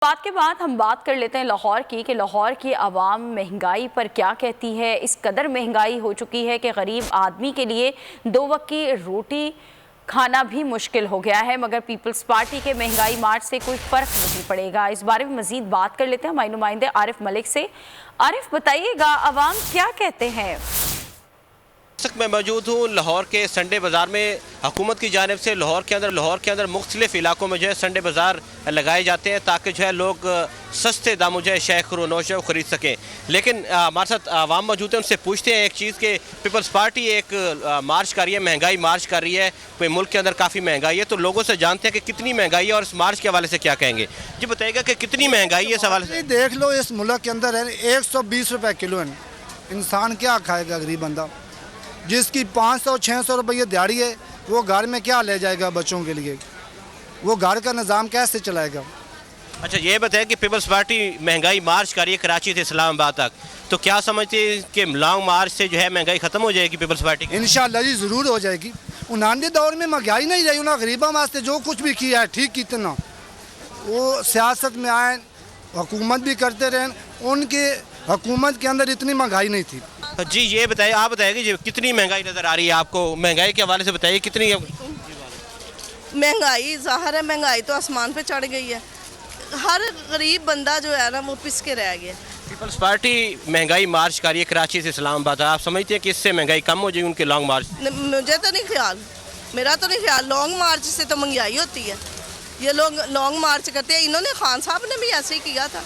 बात के बाद हम बात कर लेते हैं लाहौर की कि लाहौर की आवाम महंगाई पर क्या कहती है। इस कदर महंगाई हो चुकी है कि गरीब आदमी के लिए 2 वक्त की रोटी खाना भी मुश्किल हो गया है, मगर पीपल्स पार्टी के महंगाई मार्च से कोई फ़र्क नहीं पड़ेगा। इस बारे में मज़ीद बात कर लेते हैं हमारे नुमाइंदे आरिफ मलिक से। आरिफ, बताइएगा आवाम क्या कहते हैं। मैं मौजूद हूँ लाहौर के संडे बाज़ार में। हुकूमत की जानिब से लाहौर के अंदर मुख्तलिफ इलाकों में जो है संडे बाज़ार लगाए जाते हैं ताकि जो है लोग सस्ते दामों जो है शय खरोनोश ख़रीद सकें। लेकिन हमारे साथ आवाम मौजूद है, उनसे पूछते हैं एक चीज़ कि पीपल्स पार्टी एक मार्च कर रही है, महंगाई मार्च कर रही है, कोई मुल्क के अंदर काफ़ी महंगाई है, तो लोगों से जानते हैं कि कितनी महंगाई है और इस मार्च के हवाले से क्या कहेंगे। जी बताइएगा कि कितनी महंगाई है इस हवाले से। देख लो, इस मुल्क के अंदर 120 रुपये किलो है। इंसान क्या खाएगा, गरीब बंदा जिसकी 500-600 रुपये दिहाड़ी है, वो घर में क्या ले जाएगा बच्चों के लिए, वो घर का निज़ाम कैसे चलाएगा। अच्छा, ये बताएं कि पीपल्स पार्टी महंगाई मार्च कर रही है कराची से इस्लामाबाद तक, तो क्या समझते हैं कि लॉन्ग मार्च से जो है महंगाई ख़त्म हो जाएगी पीपल्स पार्टी की? इंशाअल्लाह जी ज़रूर हो जाएगी। 89 दौर में महंगाई नहीं रही, उन्होंने गरीबों वास्ते जो कुछ भी किया है ठीक कितना, वो सियासत में आए, हुकूमत भी करते रहे, उनके हुकूमत के अंदर इतनी महंगाई नहीं थी। जी ये बताइए, आप बताइए कि कितनी महंगाई नज़र आ रही है आपको, महंगाई के हवाले से बताइए कितनी है महंगाई। ज़ाहिर है महंगाई तो आसमान पे चढ़ गई है, हर गरीब बंदा जो है ना वो पिस के रह गया। पीपल्स पार्टी महंगाई मार्च कर रही है कराची से इस्लामाबाद, आप समझते हैं कि इससे महंगाई कम हो जाएगी उनके लॉन्ग मार्च? मुझे तो नहीं ख्याल, मेरा तो नहीं ख्याल। लॉन्ग मार्च से तो महंगाई होती है, ये लोग लॉन्ग मार्च करते हैं। इन्होंने खान साहब ने भी ऐसे ही किया था।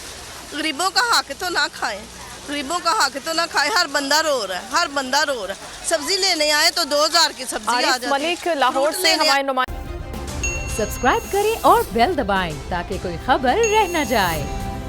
गरीबों का हक तो ना खाएं, गरीबों का हक तो ना खाए। हर बंदा रो रहा है, हर बंदा रो रहा है। सब्जी लेने आए तो 2000 की सब्जी आ जाती है। मलिक लाहौर से हमारे नुमाइंदे। सब्सक्राइब करें और बेल दबाएं ताकि कोई खबर रह न जाए।